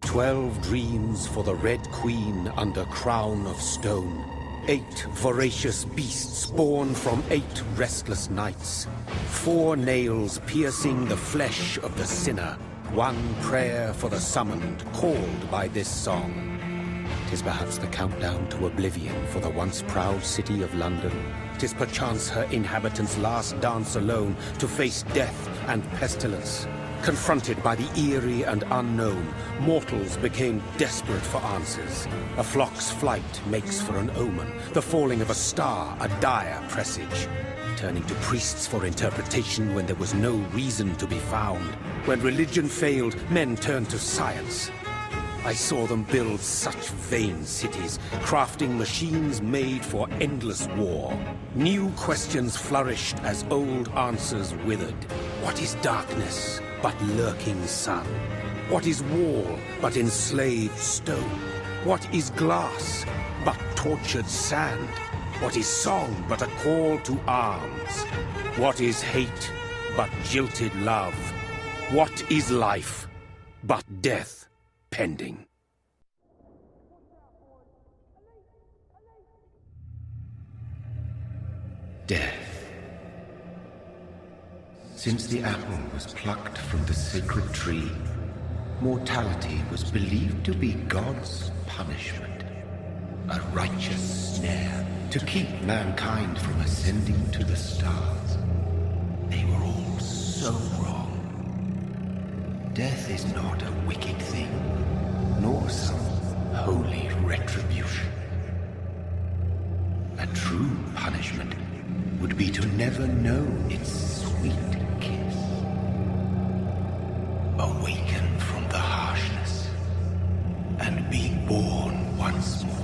12 dreams for the Red Queen under crown of stone. 8 voracious beasts born from 8 restless nights. 4 nails piercing the flesh of the sinner. 1 prayer for the summoned, called by this song. 'Tis perhaps the countdown to oblivion for the once proud city of London. 'Tis perchance her inhabitants' last dance alone to face death and pestilence. Confronted by the eerie and unknown, mortals became desperate for answers. A flock's flight makes for an omen, the falling of a star a dire presage. Turning to priests for interpretation when there was no reason to be found. When religion failed, men turned to science. I saw them build such vain cities, crafting machines made for endless war. New questions flourished as old answers withered. What is darkness but lurking sun? What is wall but enslaved stone? What is glass but tortured sand? What is song but a call to arms? What is hate but jilted love? What is life but death pending? Death. Since the apple was plucked from the sacred tree, mortality was believed to be God's punishment. A righteous snare to keep mankind from ascending to the stars. They were all so wrong. Death is not a wicked thing, nor some holy retribution. A true punishment would be to never know its sweet kiss. Awaken from the harshness and be born once more.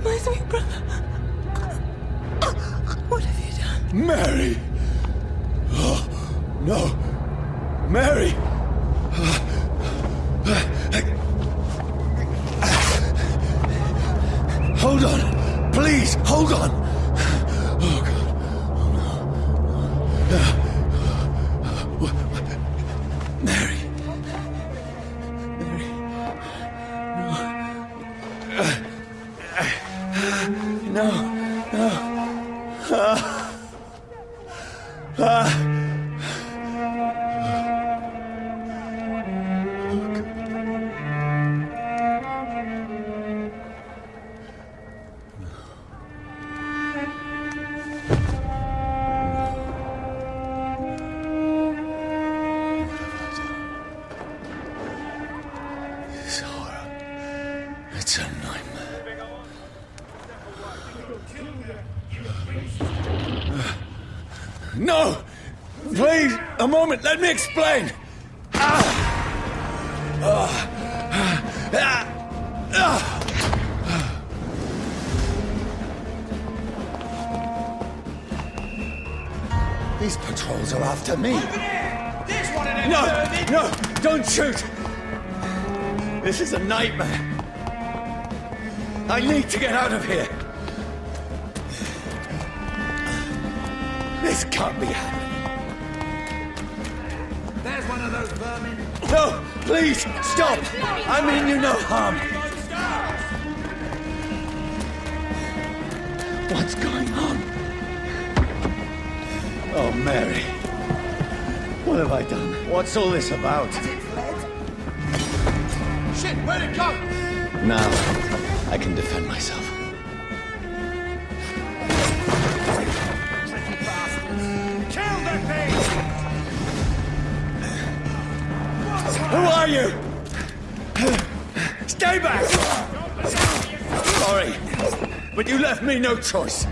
My sweet brother. What have you done? Mary! Oh, no! Mary! Hold on! Please, hold on! Oh, God. Oh, no. Mary. Mary. No. No. This horror. It's a nightmare. No! Please, a moment, let me explain! These patrols are after me. No, don't shoot! This is a nightmare. I need to get out of here. This can't be happening. There's one of those vermin. No, please, stop! I mean you no harm. What's going on? Oh, Mary. What have I done? What's all this about? Shit, where'd it go? Now, I can defend myself. Kill that thing! Who are you? Stay back! Sorry, but you left me no choice.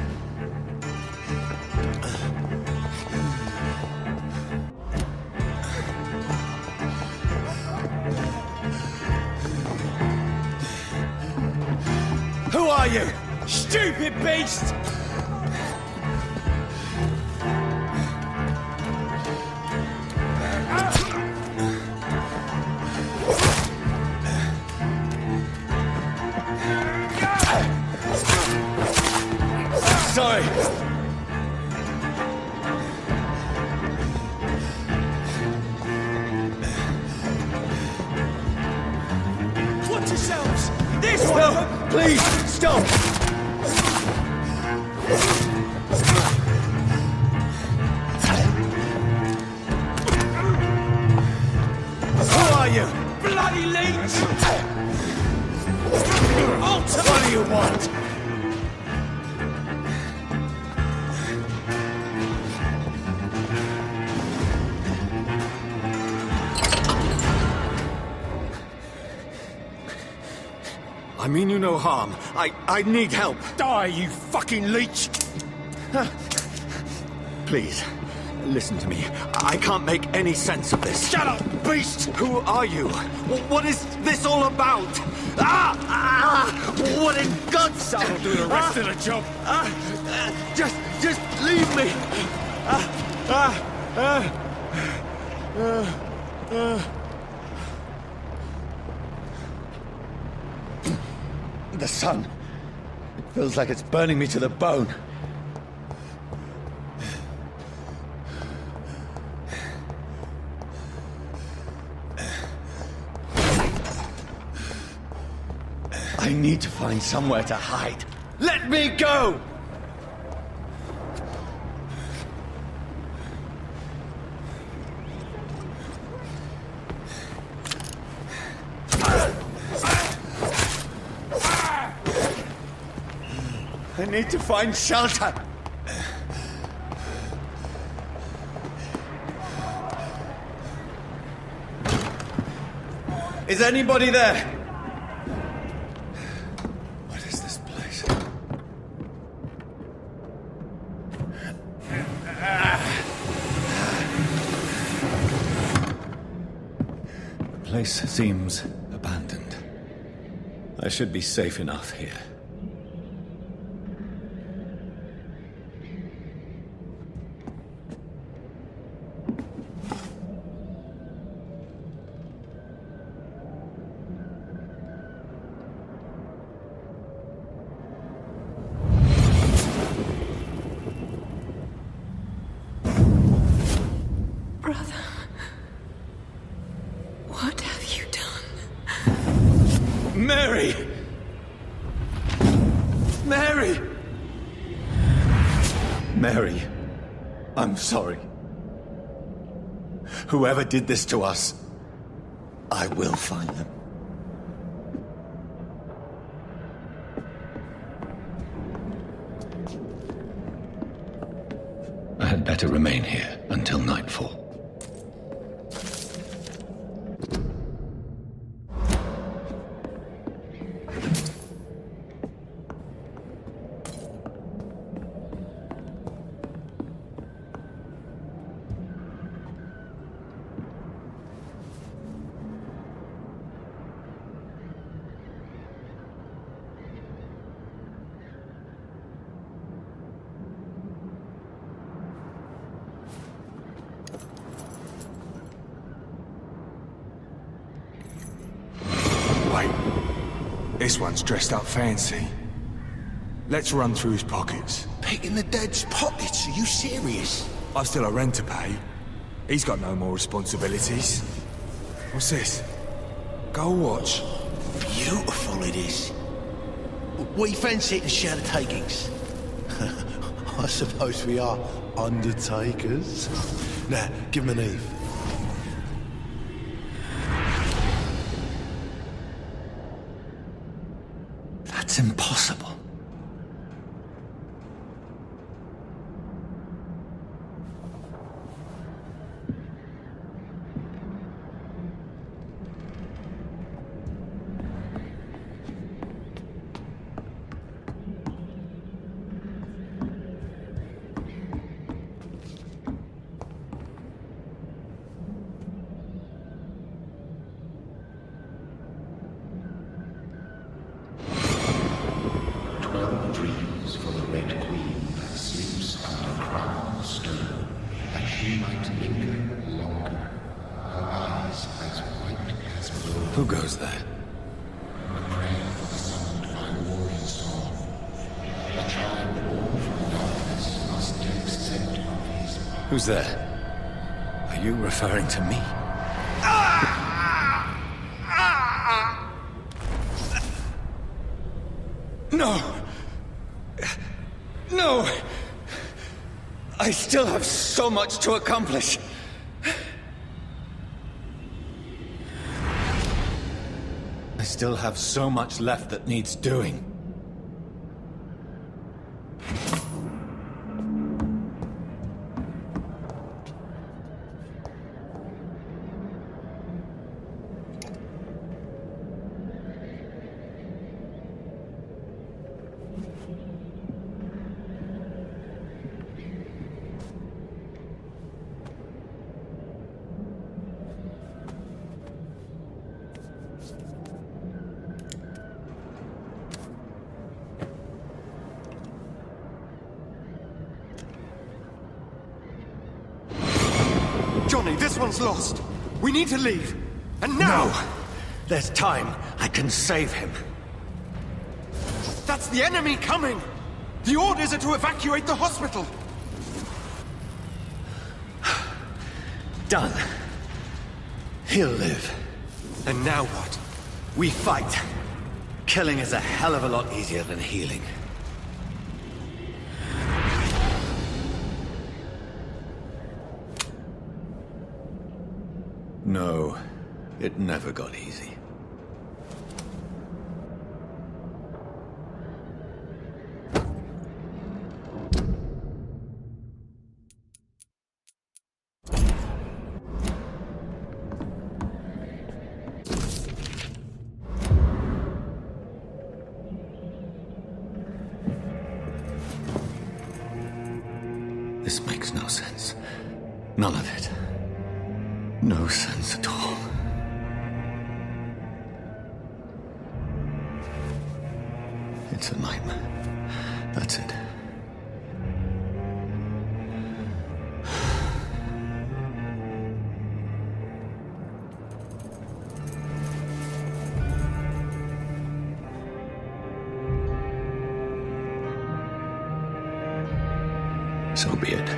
Who are you? Stupid beast! Sorry. Watch yourselves! This one! No, please, stop! Who are you? Bloody leech! What do you want? I mean you no harm. I need help. Die, you fucking leech! Please, listen to me. I can't make any sense of this. Shut up, beast! Who are you? What is this all about? What in God's name? That'll do the rest of the job. Just leave me. The sun. It feels like it's burning me to the bone. I need to find somewhere to hide. Let me go! I need to find shelter. Is anybody there? What is this place? The place seems abandoned. I should be safe enough here. Mary! Mary! Mary, I'm sorry. Whoever did this to us, I will find them. I had better remain here until nightfall. Wait. This one's dressed up fancy. Let's run through his pockets. Picking the dead's pockets? Are you serious? I've still a rent to pay. He's got no more responsibilities. What's this? Gold watch. Beautiful it is. We fancy it and share the takings. I suppose we are undertakers. Now, give him an Eve. That's impossible. Dreams for the Red Queen that sleeps under crown of stone, that she might linger longer, her eyes as white as blood. Who goes there? A prayer for the summoned by warrior song. The tribe born from darkness must take scent of his power. Who's there? Are you referring to me? No! No! I still have so much to accomplish. I still have so much left that needs doing. Johnny, this one's lost. We need to leave. And now! No! There's time. I can save him. That's the enemy coming! The orders are to evacuate the hospital! Done. He'll live. And now what? We fight. Killing is a hell of a lot easier than healing. No, it never got easy. This makes no sense. None of it. No sense at all. It's a nightmare. That's it. So be it.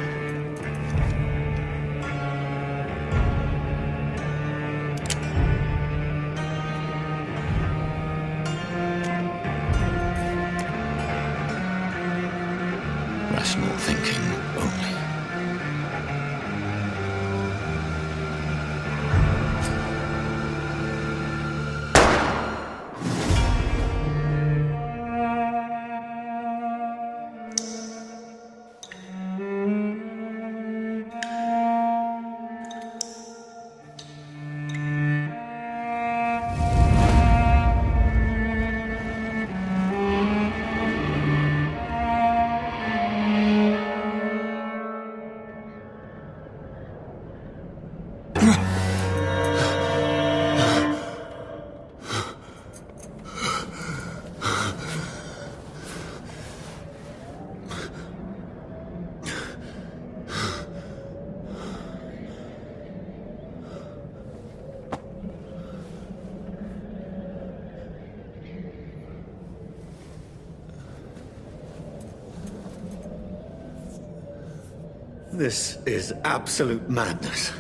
This is absolute madness.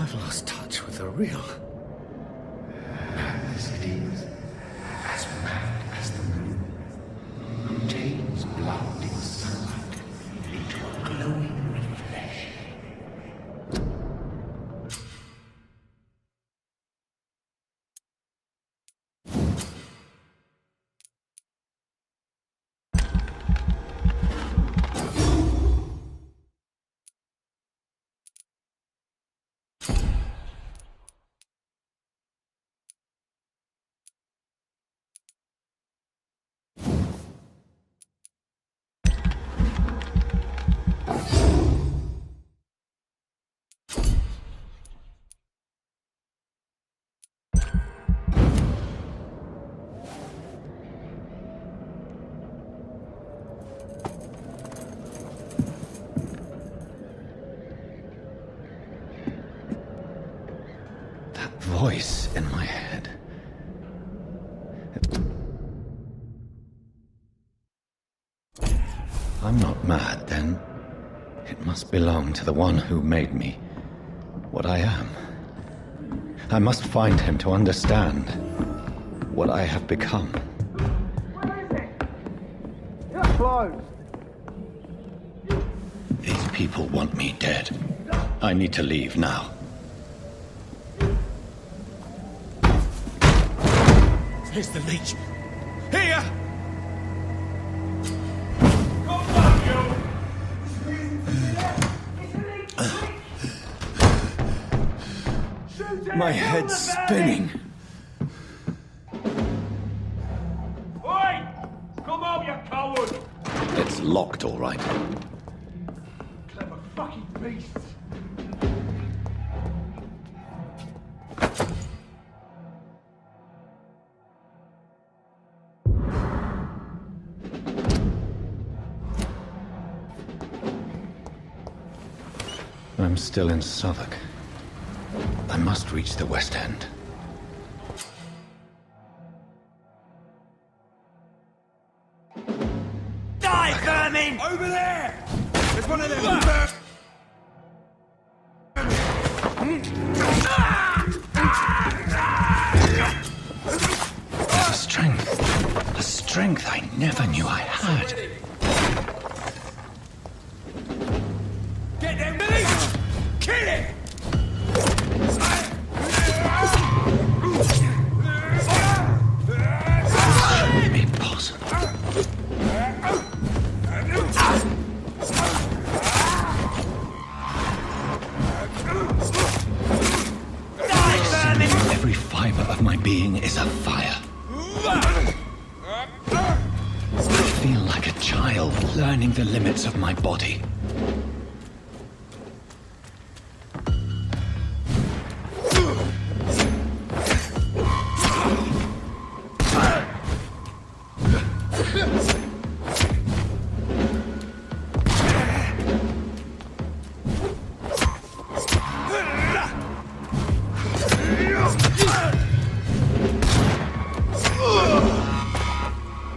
I've lost touch with the real. As it is, as mad as the moon, who takes blood in sunlight into a glowing reflection. Voice in my head. I'm not mad, then. It must belong to the one who made me what I am. I must find him to understand what I have become. Where is it? It's closed. These people want me dead. I need to leave now. Here's the leech. Here! My head's spinning. Oi! Come on, you coward! It's locked, all right. Clever fucking beasts. I'm still in Southwark. I must reach the West End. Die, vermin! Over there! There's one of them! There's a strength I never knew I had. Get them, Billy! Kill it! Shouldn't be possible. Every fiber of my being is afire. I feel like a child learning the limits of my body.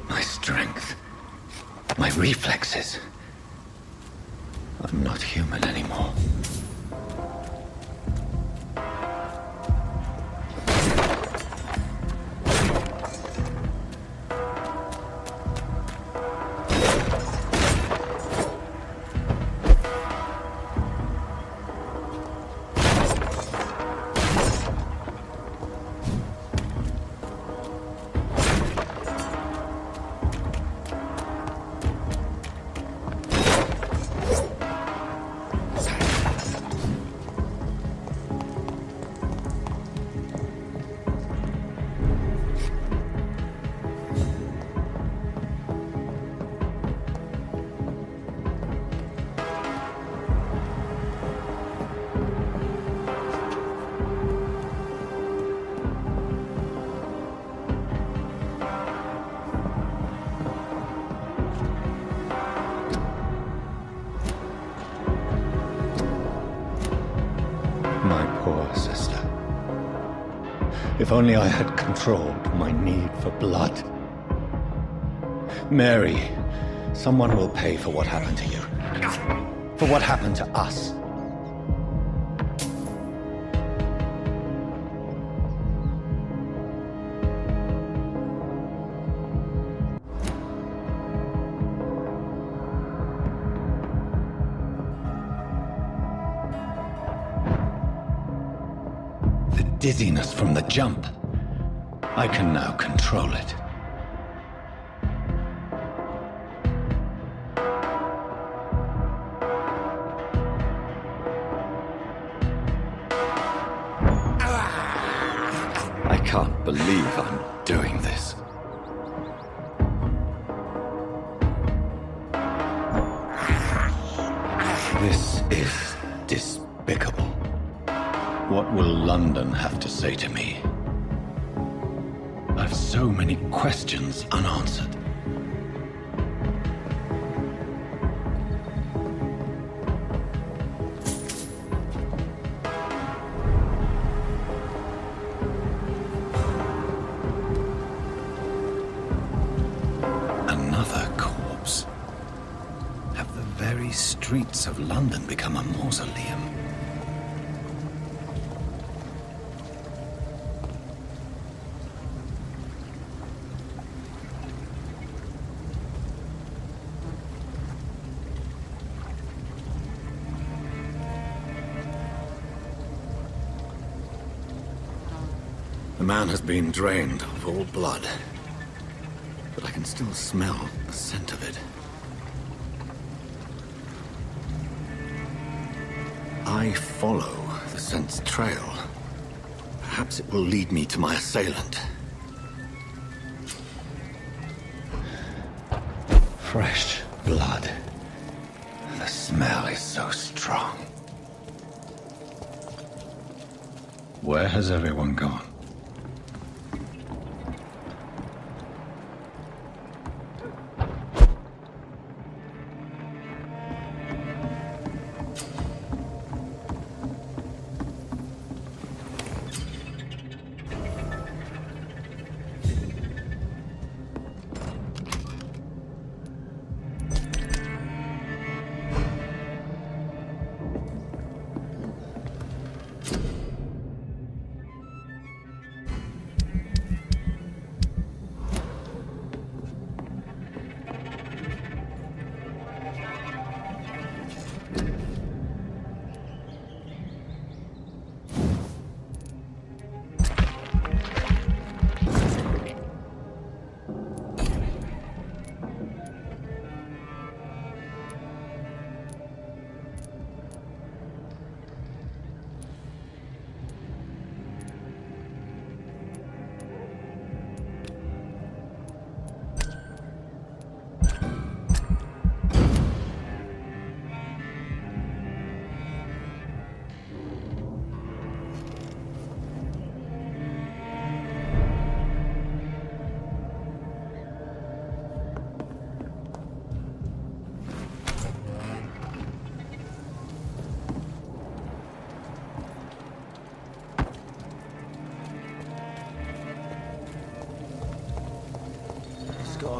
My strength, my reflexes. I'm not human anymore. My poor sister. If only I had controlled my need for blood. Mary, someone will pay for what happened to you. For what happened to us. The dizziness from the jump. I can now control it. I can't believe I'm doing this. This is despicable. What will London have to say to me? I've so many questions unanswered. Another corpse. Have the very streets of London become a mausoleum? The man has been drained of all blood, but I can still smell the scent of it. I follow the scent's trail. Perhaps it will lead me to my assailant. Fresh blood. The smell is so strong. Where has everyone gone?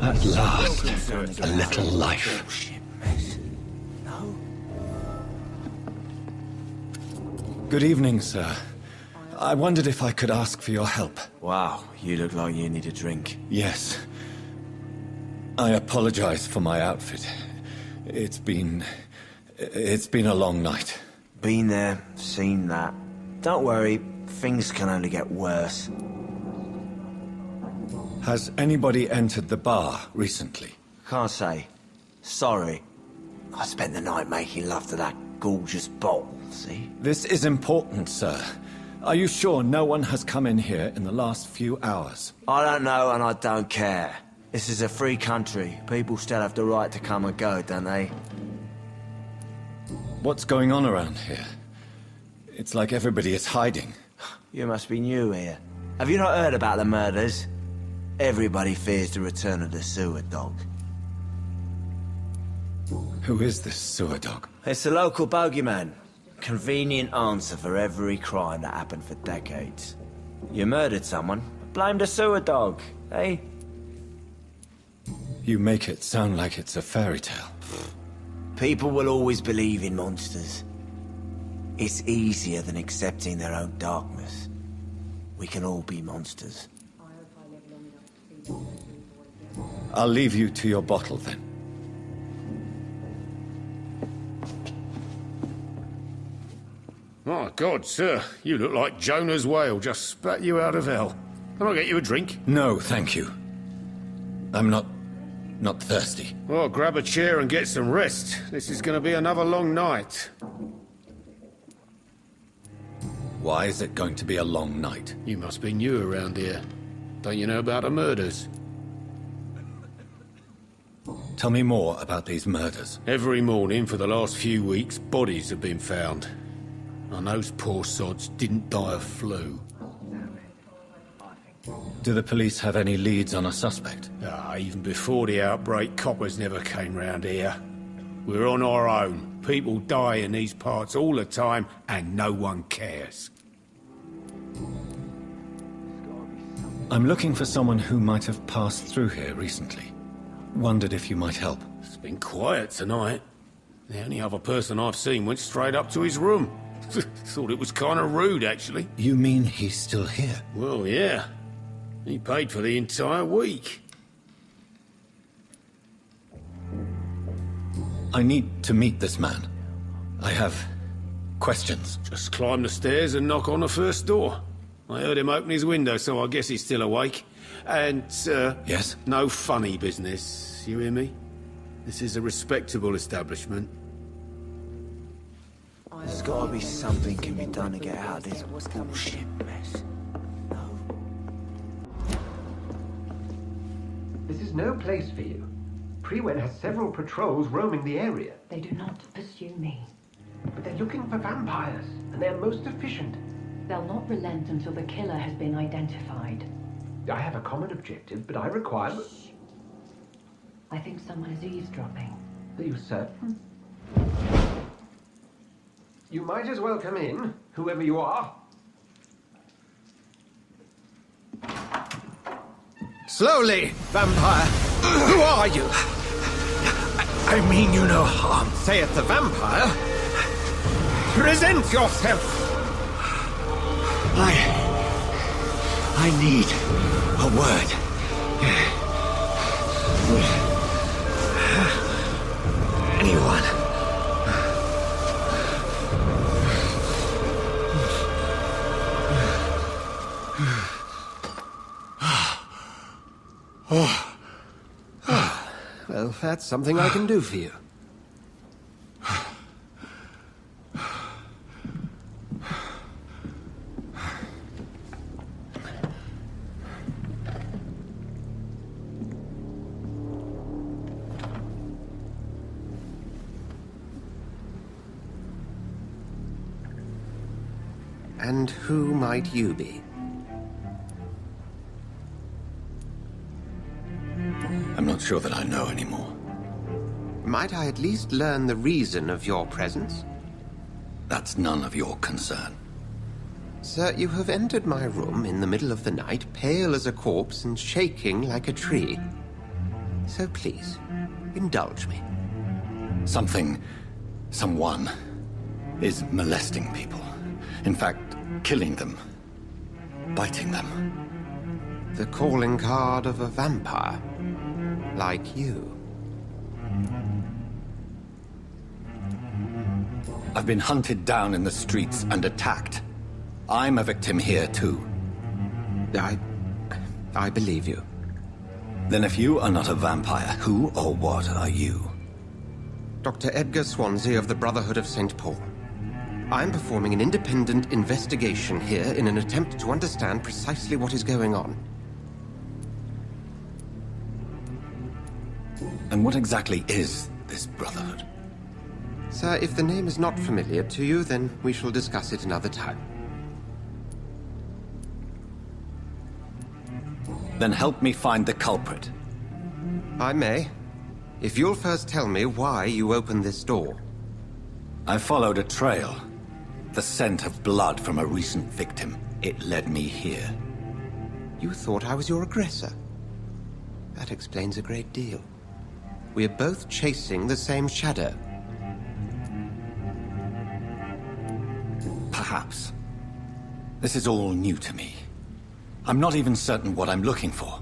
At last, a little life. Good evening, sir. I wondered if I could ask for your help. Wow, you look like you need a drink. Yes. I apologize for my outfit. It's been a long night. Been there, seen that. Don't worry, things can only get worse. Has anybody entered the bar recently? Can't say. Sorry. I spent the night making love to that gorgeous bottle, see? This is important, sir. Are you sure no one has come in here in the last few hours? I don't know and I don't care. This is a free country. People still have the right to come and go, don't they? What's going on around here? It's like everybody is hiding. You must be new here. Have you not heard about the murders? Everybody fears the return of the sewer dog. Who is this sewer dog? It's the local bogeyman. Convenient answer for every crime that happened for decades. You murdered someone, blame the sewer dog, eh? You make it sound like it's a fairy tale. People will always believe in monsters. It's easier than accepting their own darkness. We can all be monsters. I'll leave you to your bottle then. My God, sir, you look like Jonah's whale just spat you out of hell. Can I get you a drink? No, thank you. I'm not thirsty. Well, grab a chair and get some rest. This is going to be another long night. Why is it going to be a long night? You must be new around here. Don't you know about the murders? Tell me more about these murders. Every morning for the last few weeks, bodies have been found. And those poor sods didn't die of flu. Do the police have any leads on a suspect? Even before the outbreak, coppers never came round here. We're on our own. People die in these parts all the time, and no one cares. I'm looking for someone who might have passed through here recently. Wondered if you might help. It's been quiet tonight. The only other person I've seen went straight up to his room. Thought it was kind of rude, actually. You mean he's still here? Well, yeah. He paid for the entire week. I need to meet this man. I have questions. Just climb the stairs and knock on the first door. I heard him open his window, so I guess he's still awake. And, Yes? no funny business, you hear me? This is a respectable establishment. There's gotta be something can be done to get out of this bullshit mess. This is no place for you. Prewen has several patrols roaming the area. They do not pursue me. But they're looking for vampires, and they're most efficient. They'll not relent until the killer has been identified. I have a common objective, but I require... I think someone is eavesdropping. Are you certain? You might as well come in, whoever you are. Slowly, vampire. Who are you? I mean you no harm. Saith the vampire. Present yourself. I need a word. Anyone. Well, that's something I can do for you. And who might you be? I'm not sure that I know anymore. Might I at least learn the reason of your presence? That's none of your concern. Sir, you have entered my room in the middle of the night, pale as a corpse and shaking like a tree. So please, indulge me. Someone is molesting people. In fact, killing them. Biting them. The calling card of a vampire. Like you. I've been hunted down in the streets and attacked. I'm a victim here, too. I believe you. Then if you are not a vampire, who or what are you? Dr. Edgar Swansea of the Brotherhood of St. Paul. I'm performing an independent investigation here in an attempt to understand precisely what is going on. And what exactly is this Brotherhood? Sir, if the name is not familiar to you, then we shall discuss it another time. Then help me find the culprit. I may. If you'll first tell me why you opened this door. I followed a trail. The scent of blood from a recent victim. It led me here. You thought I was your aggressor. That explains a great deal. We're both chasing the same shadow. Perhaps. This is all new to me. I'm not even certain what I'm looking for.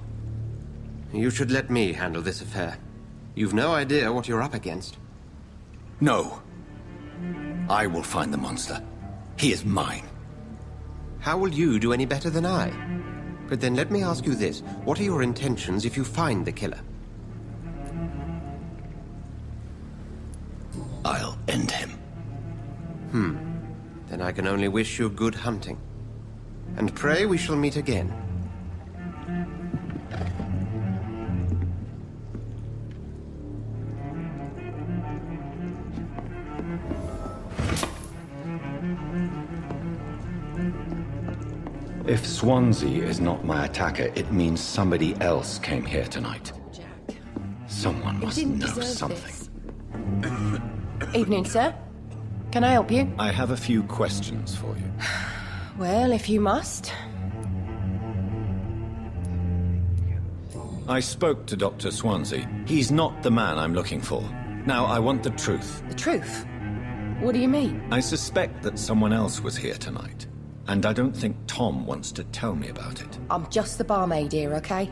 You should let me handle this affair. You've no idea what you're up against. No. I will find the monster. He is mine. How will you do any better than I? But then let me ask you this. What are your intentions if you find the killer? I'll end him. Then I can only wish you good hunting. And pray we shall meet again. If Swansea is not my attacker, it means somebody else came here tonight. Someone must know something. Evening, sir. Can I help you? I have a few questions for you. Well, if you must. I spoke to Dr. Swansea. He's not the man I'm looking for. Now, I want the truth. The truth? What do you mean? I suspect that someone else was here tonight. And I don't think Tom wants to tell me about it. I'm just the barmaid here, okay?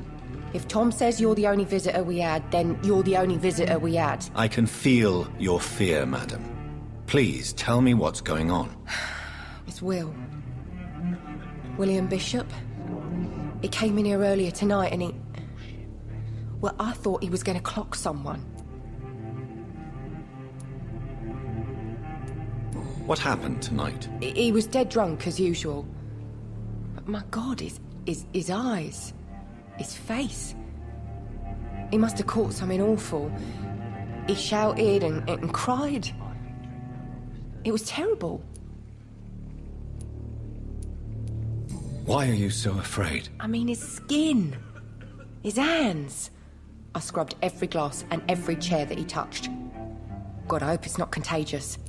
If Tom says you're the only visitor we had, then you're the only visitor we had. I can feel your fear, madam. Please, tell me what's going on. It's Will. William Bishop. He came in here earlier tonight and he... Well, I thought he was going to clock someone. What happened tonight? He was dead drunk, as usual. But my God, his eyes... his face... He must have caught something awful. He shouted and cried. It was terrible. Why are you so afraid? I mean, his skin. His hands. I scrubbed every glass and every chair that he touched. God, I hope it's not contagious.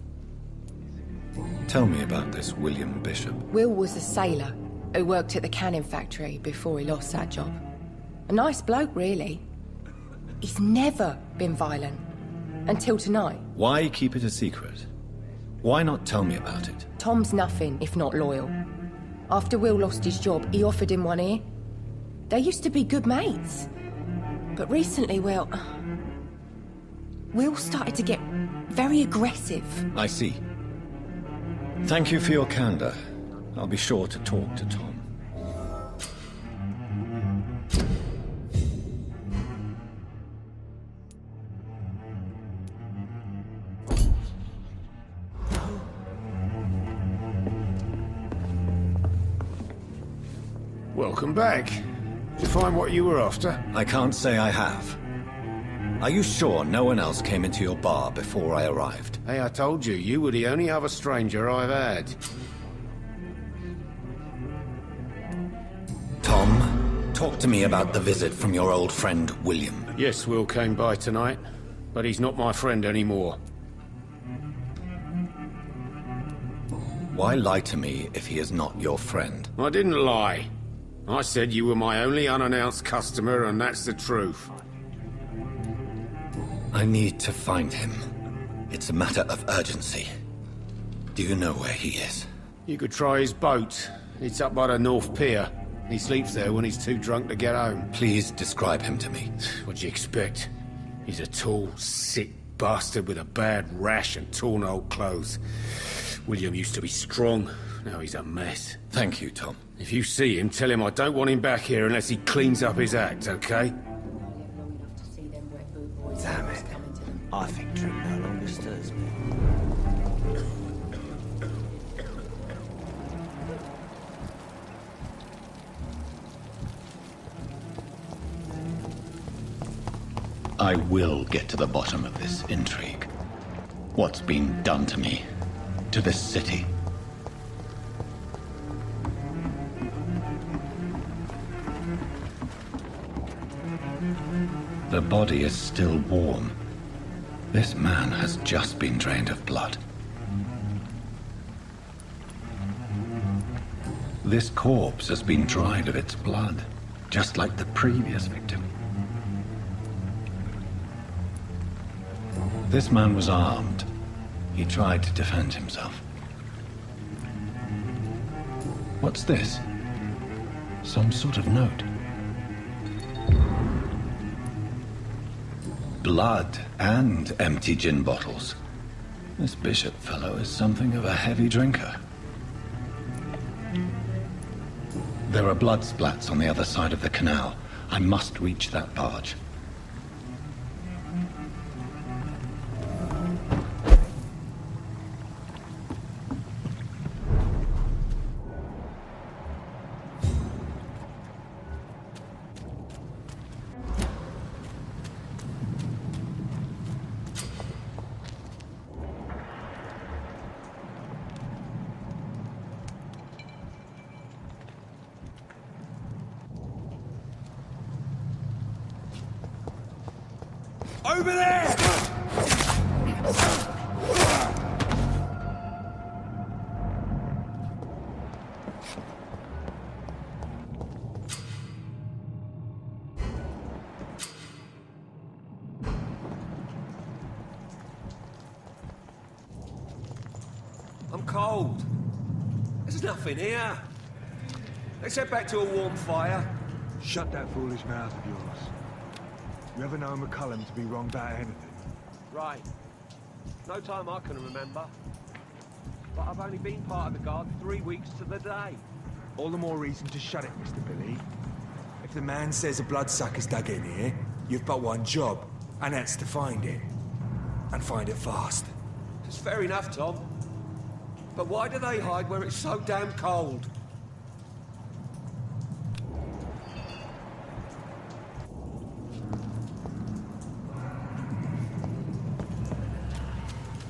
Tell me about this William Bishop. Will was a sailor who worked at the canning factory before he lost that job. A nice bloke, really. He's never been violent. Until tonight. Why keep it a secret? Why not tell me about it? Tom's nothing if not loyal. After Will lost his job, he offered him one ear. They used to be good mates. But recently, Will started to get very aggressive. I see. Thank you for your candor. I'll be sure to talk to Tom. Welcome back. Did you find what you were after? I can't say I have. Are you sure no one else came into your bar before I arrived? Hey, I told you, you were the only other stranger I've had. Tom, talk to me about the visit from your old friend, William. Yes, Will came by tonight, but he's not my friend anymore. Why lie to me if he is not your friend? I didn't lie. I said you were my only unannounced customer, and that's the truth. I need to find him. It's a matter of urgency. Do you know where he is? You could try his boat. It's up by the North Pier. He sleeps there when he's too drunk to get home. Please describe him to me. What'd you expect? He's a tall, sick bastard with a bad rash and torn old clothes. William used to be strong. Now he's a mess. Thank you, Tom. If you see him, tell him I don't want him back here unless he cleans up his act, okay? Damn it. I think drink no longer stirs me. I will get to the bottom of this intrigue. What's been done to me? To this city? The body is still warm. This man has just been drained of blood. This corpse has been dried of its blood, just like the previous victim. This man was armed. He tried to defend himself. What's this? Some sort of note. Blood and empty gin bottles. This Bishop fellow is something of a heavy drinker. There are blood splats on the other side of the canal. I must reach that barge. Over there! I'm cold. There's nothing here. Let's head back to a warm fire. Shut that foolish mouth of yours. You ever know McCullum to be wrong about anything? Right. No time I can remember. But I've only been part of the guard 3 weeks to the day. All the more reason to shut it, Mr. Billy. If the man says a bloodsucker's dug in here, you've but one job, and that's to find it. And find it fast. It's fair enough, Tom. But why do they hide where it's so damn cold?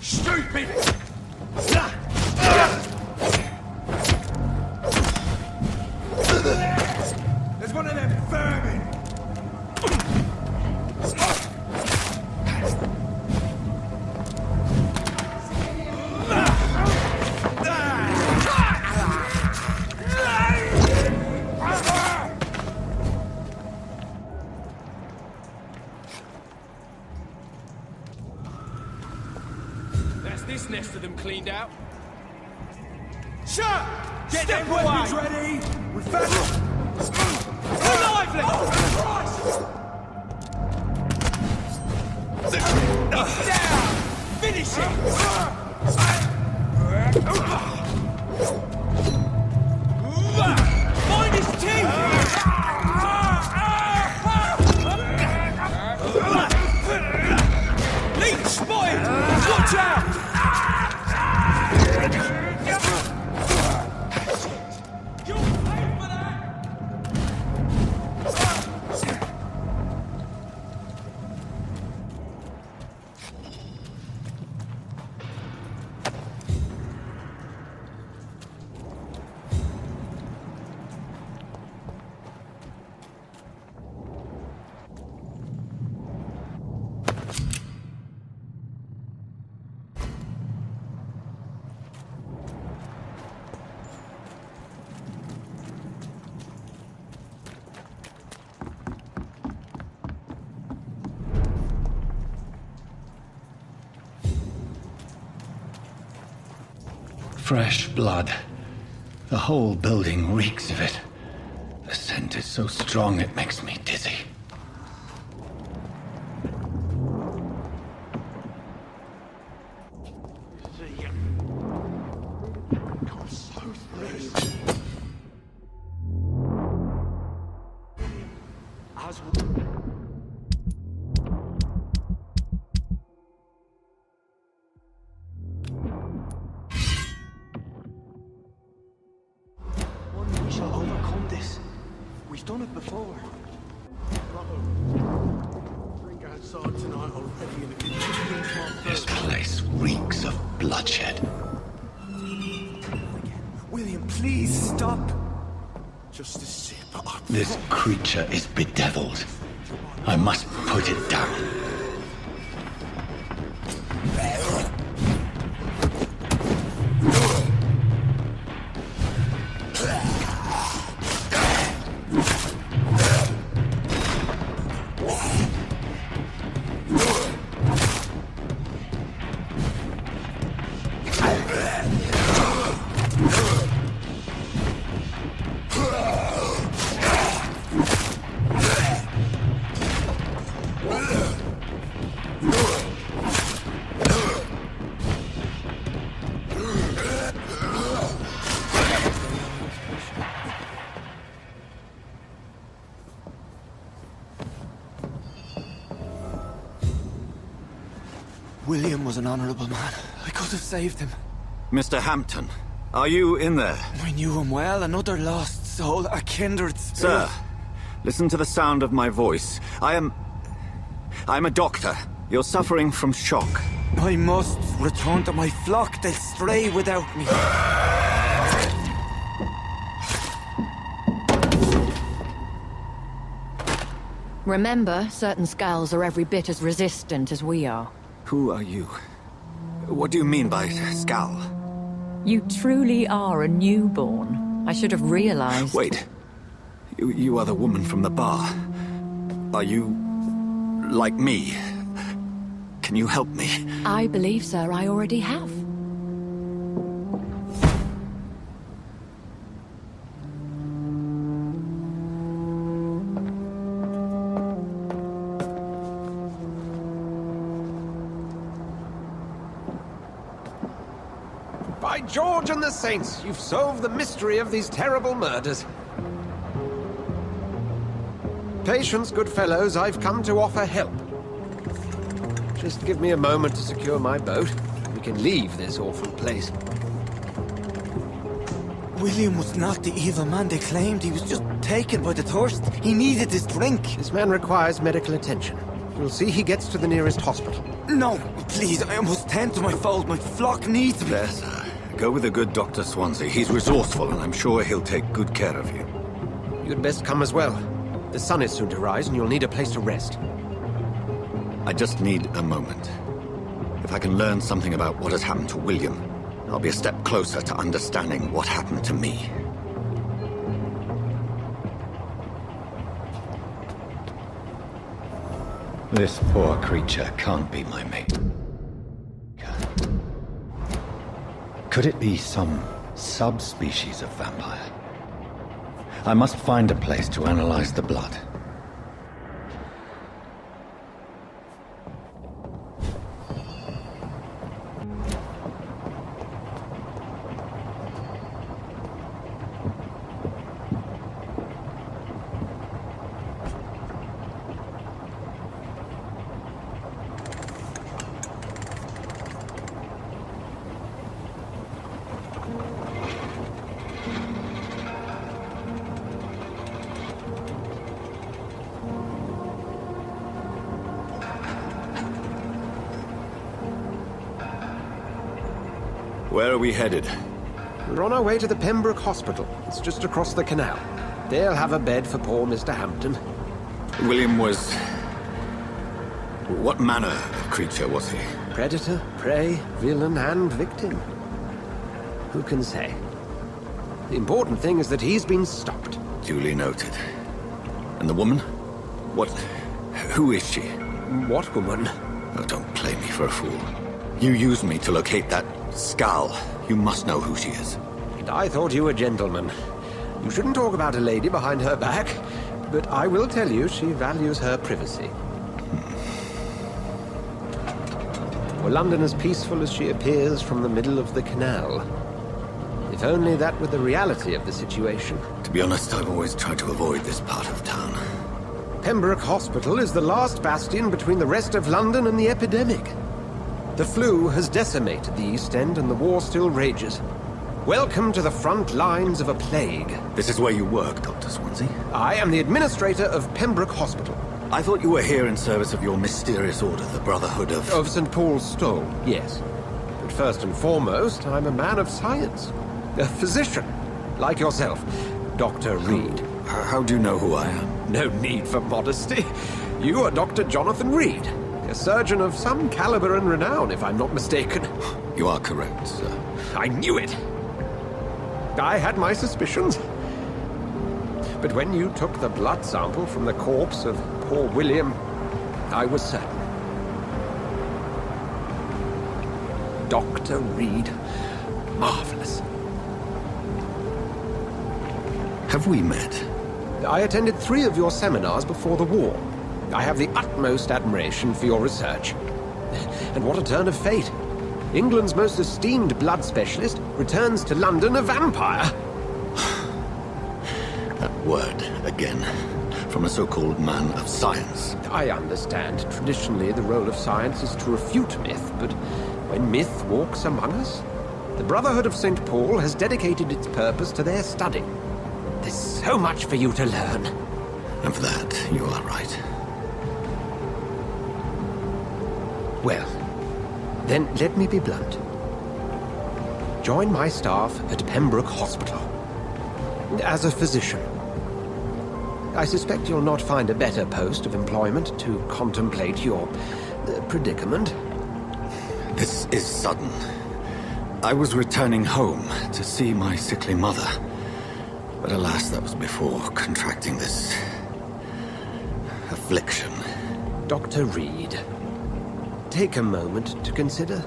Stupid! There's one of them vermin! This nest of them cleaned out. Shut! Get them weapons ready! We're fast! Lively! Down! Finish it! Find his teeth! Leech spotted! Watch out! Fresh blood. The whole building reeks of it. The scent is so strong it makes me dizzy. This place reeks of bloodshed. William, please stop. Just a sip. This creature is bedeviled. I must put it down. William was an honorable man. I could have saved him. Mr. Hampton, are you in there? I knew him well, another lost soul, a kindred spirit. Sir, listen to the sound of my voice. I'm a doctor. You're suffering from shock. I must return to my flock. They'll stray without me. Remember, certain skulls are every bit as resistant as we are. Who are you? What do you mean by skull? You truly are a newborn. I should have realized. Wait. You are the woman from the bar. Are you... like me? Can you help me? I believe, sir, I already have. By George and the Saints, you've solved the mystery of these terrible murders. Patience, good fellows, I've come to offer help. Just give me a moment to secure my boat. We can leave this awful place. William was not the evil man they claimed. He was just taken by the thirst. He needed his drink. This man requires medical attention. We'll see he gets to the nearest hospital. No, please, I must tend to my fold. My flock needs me. There, sir. Go with the good Dr. Swansea. He's resourceful, and I'm sure he'll take good care of you. You'd best come as well. The sun is soon to rise, and you'll need a place to rest. I just need a moment. If I can learn something about what has happened to William, I'll be a step closer to understanding what happened to me. This poor creature can't be my mate. Could it be some subspecies of vampire? I must find a place to analyze the blood. Where are we headed? We're on our way to the Pembroke Hospital. It's just across the canal. They'll have a bed for poor Mr. Hampton. William was... what manner of creature was he? Predator, prey, villain, and victim. Who can say? The important thing is that he's been stopped. Duly noted. And the woman? What... who is she? What woman? Oh, don't play me for a fool. You used me to locate that skull. You must know who she is. And I thought you a gentleman. You shouldn't talk about a lady behind her back, but I will tell you she values her privacy. Were London as peaceful as she appears from the middle of the canal? If only that were the reality of the situation. To be honest, I've always tried to avoid this part of town. Pembroke Hospital is the last bastion between the rest of London and the epidemic. The flu has decimated the East End and the war still rages. Welcome to the front lines of a plague. This is where you work, Dr. Swansea? I am the administrator of Pembroke Hospital. I thought you were here in service of your mysterious order, the Brotherhood of... Of St. Paul's Stole, yes. But first and foremost, I'm a man of science. A physician, like yourself, Dr. Reed. How do you know who I am? No need for modesty. You are Dr. Jonathan Reed. A surgeon of some caliber and renown, if I'm not mistaken. You are correct, sir. I knew it! I had my suspicions. But when you took the blood sample from the corpse of poor William, I was certain. Dr. Reed. Marvelous. Have we met? I attended 3 of your seminars before the war. I have the utmost admiration for your research. And what a turn of fate. England's most esteemed blood specialist returns to London a vampire. That word, Again, from a so-called man of science. I understand. Traditionally, the role of science is to refute myth, but when myth walks among us, the Brotherhood of St. Paul has dedicated its purpose to their study. There's so much for you to learn. And for that, you are right. Well, then let me be blunt. Join my staff at Pembroke Hospital. As a physician. I suspect you'll not find a better post of employment to contemplate your predicament. This is sudden. I was returning home to see my sickly mother. But alas, that was before contracting this affliction. Dr. Reed, take a moment to consider.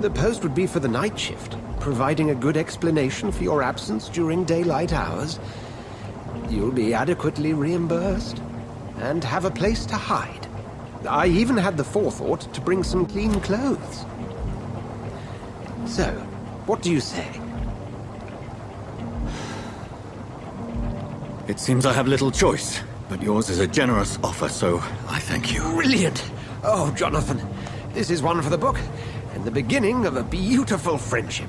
The post would be for the night shift, providing a good explanation for your absence during daylight hours. You'll be adequately reimbursed and have a place to hide. I even had the forethought to bring some clean clothes. So, what do you say? It seems I have little choice, but yours is a generous offer, so I thank you. Brilliant! Oh, Jonathan, this is one for the book, and the beginning of a beautiful friendship.